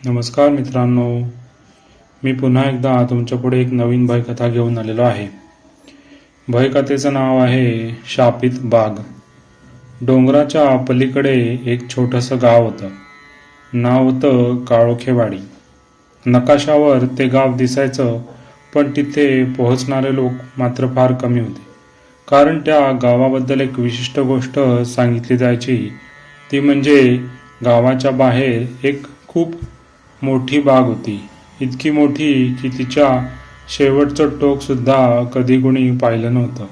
नमस्कार मित्रांनो, मी पुन्हा एकदा तुमच्यापुढे एक नवीन भयकथा घेऊन आलेलो आहे. भयकथेचं नाव आहे शापित बाग. डोंगराच्या पलीकडे एक छोटंसं गाव होतं. नाव होतं काळोखेवाडी. नकाशावर ते गाव दिसायचं, पण तिथे पोहोचणारे लोक मात्र फार कमी होते. कारण त्या गावाबद्दल एक विशिष्ट गोष्ट सांगितली जायची, ती म्हणजे गावाच्या बाहेर एक खूप मोठी बाग होती. इतकी मोठी की तिच्या शेवटचं टोक सुद्धा कधी कोणी पाहिलं नव्हतं.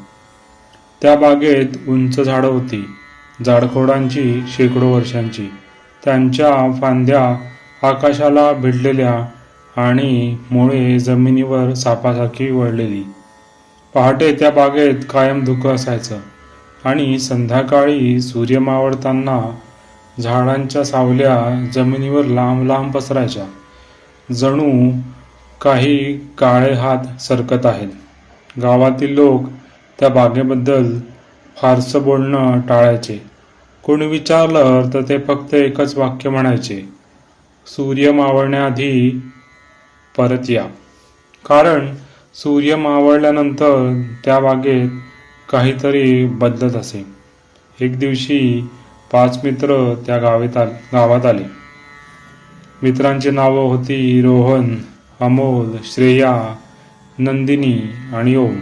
त्या बागेत उंच झाडं होती, झाडखोडांची शेकडो वर्षांची. त्यांच्या फांद्या आकाशाला भिडलेल्या आणि मुळे जमिनीवर सापासारखी वळलेली. पहाटे त्या बागेत कायम धुकं असायचं आणि संध्याकाळी सूर्य मावळताना झाडांच्या सावल्या जमिनीवर लांब लांब पसरायच्या, जणू काही काळे हात सरकत आहेत. गावातील लोक त्या बागेबद्दल फारसं बोलणं टाळायचे. कोणी विचारलं तर ते फक्त एकच वाक्य म्हणायचे, सूर्य मावळण्याआधी परत या. कारण सूर्य मावळल्यानंतर त्या बागेत काहीतरी बदलत असे. एक दिवशी 5 मित्र त्या गावात आले. मित्रांची नावं होती रोहन, अमोल, श्रेया, नंदिनी आणि ओम.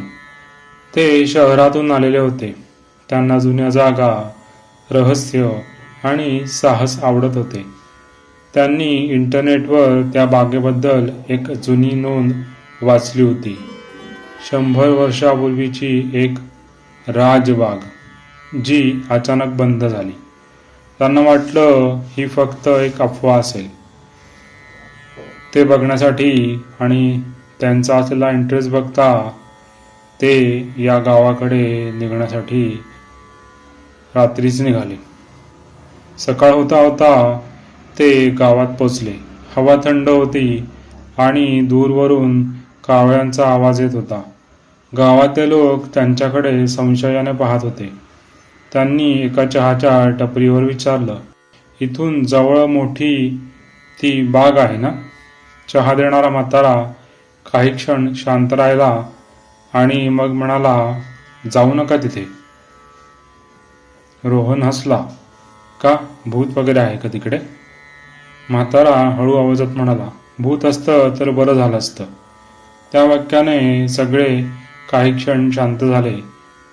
ते शहरातून आलेले होते. त्यांना जुन्या जागा, रहस्य आणि साहस आवडत होते. त्यांनी इंटरनेटवर त्या बागेबद्दल एक जुनी नोंद वाचली होती. 100 वर्षापूर्वीची एक राजबाग, जी अचानक बंद झाली. त्यांना वाटलं ही फक्त एक अफवा असेल. ते बघण्यासाठी आणि त्यांचा असलेला इंटरेस्ट बघता ते या गावाकडे निघण्यासाठी रात्रीच निघाले. सकाळ होता होता ते गावात पोचले. हवा थंड होती आणि दूरवरून कावळ्यांचा आवाज येत होता. गावातले लोक त्यांच्याकडे संशयाने पाहत होते. त्यांनी एका चहाच्या टपरीवर विचारलं, इथून जवळ मोठी ती बाग आहे ना? चहा देणारा म्हातारा काही क्षण शांत राहिला आणि मग म्हणाला, जाऊ नका तिथे. रोहन हसला, का भूत वगैरे आहे का तिकडे? म्हातारा हळू आवाजात म्हणाला, भूत असतं तर बरं झालं असतं. त्या वाक्याने सगळे काही क्षण शांत झाले,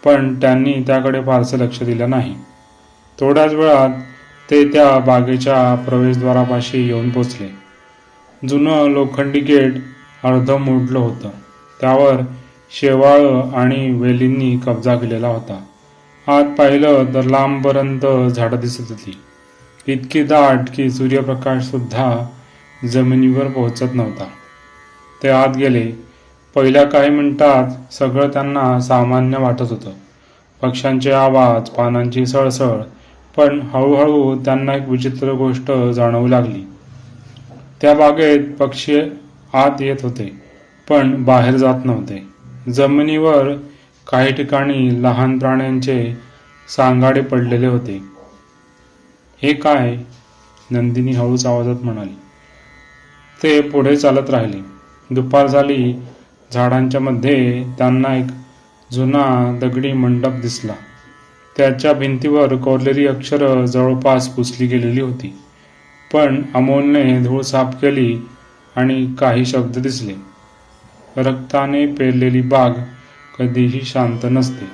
पण त्यांनी त्याकडे फारसे लक्ष दिलं नाही. थोड्याच वेळात ते त्या बागेच्या प्रवेशद्वारापाशी येऊन पोचले. जुनं लोखंडी गेट अर्धं मोडलं होतं. त्यावर शेवाळं आणि वेलींनी कब्जा केलेला होता. आत पाहिलं तर लांबपर्यंत झाडं दिसत होती, इतकी दाट की सूर्यप्रकाश सुद्धा जमिनीवर पोहोचत नव्हता. ते आत गेले. पहिल्या काही मिनिटात सगळं त्यांना सामान्य वाटत होतं. पक्ष्यांचे आवाज, पानांची सळसळ. पण हळूहळू त्यांना एक विचित्र गोष्ट जाणवू लागली. त्या बागेत पक्षी आत येत होते, पण बाहेर जात नव्हते. जमिनीवर काही ठिकाणी लहान प्राण्यांचे सांगाडे पडलेले होते. हे काय? नंदिनी हळूच आवाजात म्हणाली. ते पुढे चालत राहिले. दुपार झाली. झाडांच्या मध्ये त्यांना एक जुना दगडी मंडप दिसला. त्याच्या भिंतीवर कोरलेली अक्षरं जवळपास पुसली गेलेली होती. पण अमोलने धूळ साफ केली आणि काही शब्द दिसले. रक्ताने पेरलेली बाग कधीही शांत नसते,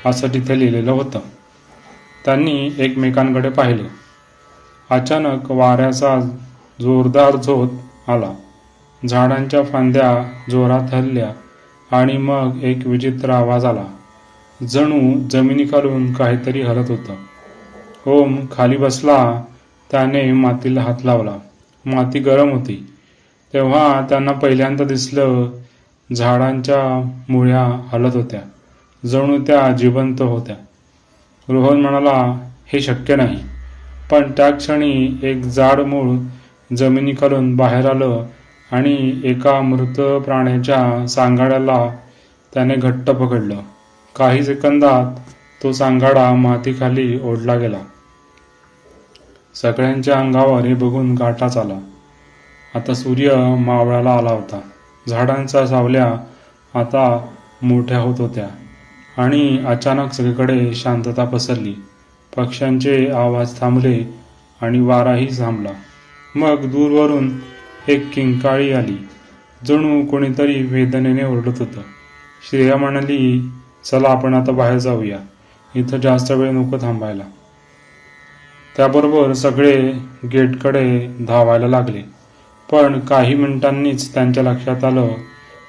असं तिथे लिहिलेलं होतं. त्यांनी एकमेकांकडे पाहिलं. अचानक वाऱ्याचा जोरदार झोत आला. झाडांच्या फांद्या जोरात हलल्या आणि मग एक विचित्र आवाज आला, जणू जमिनीखालून काहीतरी हलत होतं. ओम खाली बसला. त्याने मातीला हात लावला. माती गरम होती. तेव्हा त्यांना पहिल्यांदा दिसलं, झाडांच्या मुळ्या हलत होत्या, जणू त्या जिवंत होत्या. रोहन म्हणाला, हे शक्य नाही. पण त्या क्षणी एक जाड मूळ जमिनीखालून बाहेर आलं आणि एका मृत प्राण्याच्या सांगाड्याला त्याने घट्ट पकडलं. काही सेकंदात तो सांगाडा मातीखाली ओढला गेला. सगळ्यांच्या अंगावर हे बघून काटाच आला. आता सूर्य मावळाला आला होता. झाडांच्या सावल्या आता मोठ्या होत होत्या आणि अचानक सगळीकडे शांतता पसरली. पक्ष्यांचे आवाज थांबले आणि वाराही थांबला. मग दूरवरून एक किंकाळी आली. जणू कोणीतरी वेदनेने ओरडत होतं. श्रेया म्हणाली, चला आपण आता बाहेर जाऊया, इथं जास्त वेळ नको थांबायला. त्याबरोबर सगळे गेटकडे धावायला लागले. पण काही मिनिटांनीच त्यांच्या लक्षात आलं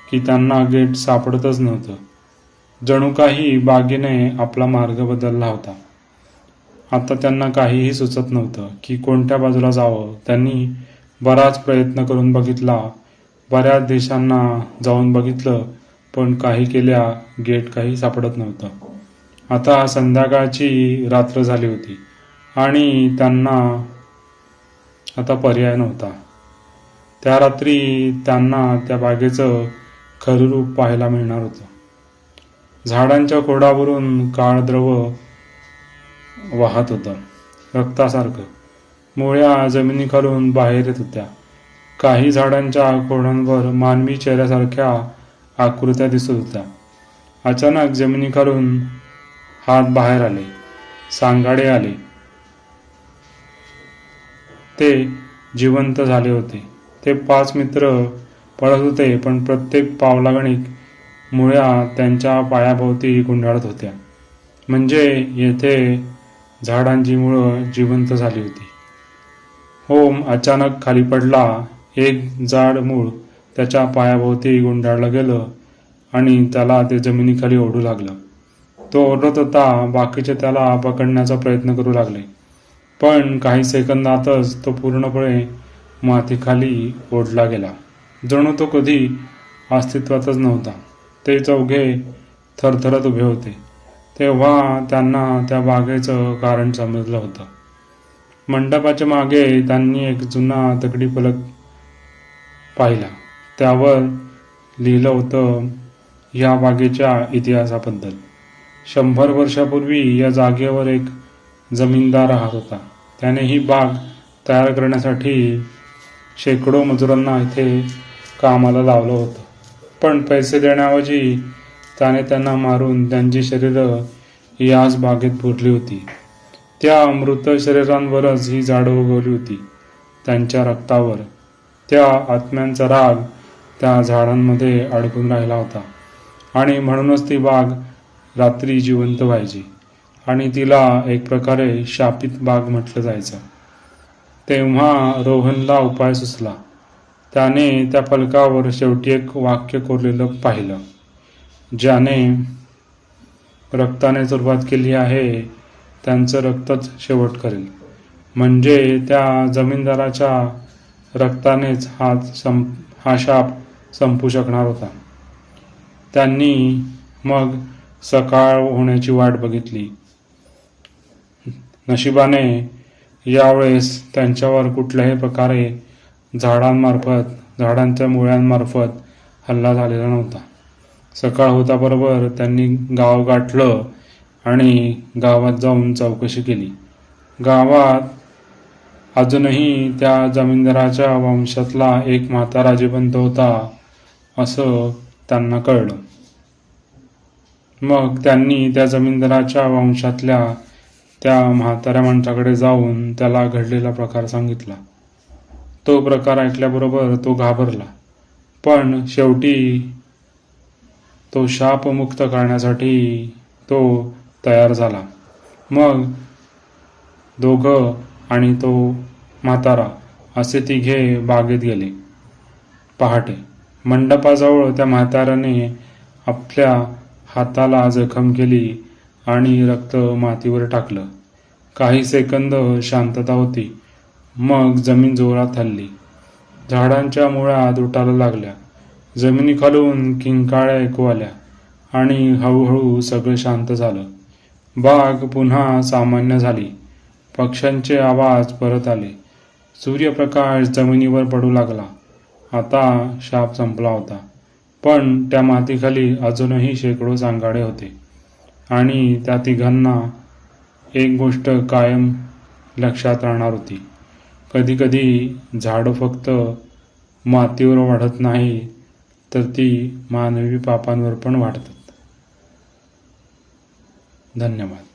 की त्यांना गेट सापडतच नव्हतं. जणू काही बागेने आपला मार्ग बदलला होता. आता त्यांना काहीही सुचत नव्हतं की कोणत्या बाजूला जावं. त्यांनी बराच प्रयत्न करून बघितला, बऱ्याच देशांना जाऊन बघितलं, पण काही केल्या गेट काही सापडत नव्हतं. आता संध्याकाळची रात्र झाली होती आणि त्यांना आता पर्याय नव्हता. त्या रात्री त्यांना त्या बागेचं खरं रूप पाहायला मिळणार होतं. झाडांच्या खोडावरून काळ द्रव वाहत होतं, रक्तासारखं. मुळ्या जमिनीखालून बाहेर येत होत्या. काही झाडांच्या खोडांवर मानवी चेहऱ्यासारख्या आकृत्या दिसत होत्या. अचानक जमिनीखालून हात बाहेर आले, सांगाडे आले. ते जिवंत झाले होते. ते 5 मित्र पळत होते, पण प्रत्येक पावलागणिक मुळ्या त्यांच्या पायाभोवती गुंडाळत होत्या. म्हणजे येथे झाडांची मुळं जिवंत झाली होती. होम अचानक खाली पडला. एक जाड मूळ त्याच्या पायाभोवती गुंडाळलं गेलं आणि त्याला ते जमिनीखाली ओढू लागलं. तो ओरडत होता. बाकीचे त्याला पकडण्याचा प्रयत्न करू लागले, पण काही सेकंदातच तो पूर्णपणे मातीखाली ओढला गेला. जणू तो कधी अस्तित्वातच नव्हता. ते चौघे थरथरत उभे होते. तेव्हा त्यांना त्या बागेचं कारण समजलं होतं. मंडपाच्या मागे त्यांनी एक जुना दगडी फलक पाहिला. त्यावर लिहिलं होतं या बागेच्या इतिहासाबद्दल. 100 वर्षापूर्वी या जागेवर एक जमीनदार राहत होता. त्याने ही बाग तयार करण्यासाठी शेकडो मजुरांना इथे कामाला लावलं होतं. पण पैसे देण्याऐवजी त्याने त्यांना मारून त्यांची शरीरं याच बागेत पुरली होती. त्या मृत शरीरांवरच ही झाडं उगवली होती, त्यांच्या रक्तावर. त्या आत्म्यांचा राग त्या झाडांमध्ये अडकून राहिला होता आणि म्हणूनच ती बाग रात्री जिवंत व्हायची आणि तिला एक प्रकारे शापित बाग म्हटलं जायचं. तेव्हा रोहनला उपाय सुचला. त्याने त्या फलकावर शेवटी एक वाक्य कोरलेलं पाहिलं, ज्याने रक्ताने सुरुवात केली आहे त्यांचं रक्तच शेवट करेल. म्हणजे त्या जमीनदाराच्या रक्तानेच हा शाप संपू शकणार होता. त्यांनी मग सकाळ होण्याची वाट बघितली. नशिबाने यावेळेस त्यांच्यावर कुठल्याही प्रकारे झाडांच्या मुळ्यांमार्फत हल्ला झालेला नव्हता. सकाळ होताबरोबर त्यांनी गाव गाठलं आणि गावात जाऊन चौकशी केली. गावात अजूनही त्या जमीनदाराच्या वंशातला एक म्हातारा जिवंत होता असं त्यांना कळलं. मग त्यांनी त्या जमीनदाराच्या वंशातल्या त्या म्हाताऱ्या माणसाकडे जाऊन त्याला घडलेला प्रकार सांगितला. तो प्रकार ऐकल्याबरोबर तो घाबरला, पण शेवटी तो शापमुक्त करण्यासाठी तो तयार झाला. मग दोघं आणि तो म्हातारा असे तिघे बागेत गेले. पहाटे मंडपाजवळ त्या म्हाताऱ्याने आपल्या हाताला जखम केली आणि रक्त मातीवर टाकलं. काही सेकंद शांतता होती. मग जमीन जोरात हलली. झाडांच्या मुळा तुटायला लागल्या. जमिनीखालून किंकाळ्या ऐकू आल्या आणि हळूहळू सगळं शांत झालं. बाग पुन्हा सामान्य झाली. पक्ष्यांचे आवाज परत आले. सूर्यप्रकाश जमिनीवर पडू लागला. आता शाप संपला होता. पण त्या मातीखाली अजूनही शेकडो सांगाडे होते आणि त्या तिघांना एक गोष्ट कायम लक्षात राहणार होती. कधी कधी झाडं फक्त मातीवर वाढत नाही, तर ती मानवी पापांवर पण वाढतात. धन्यवाद.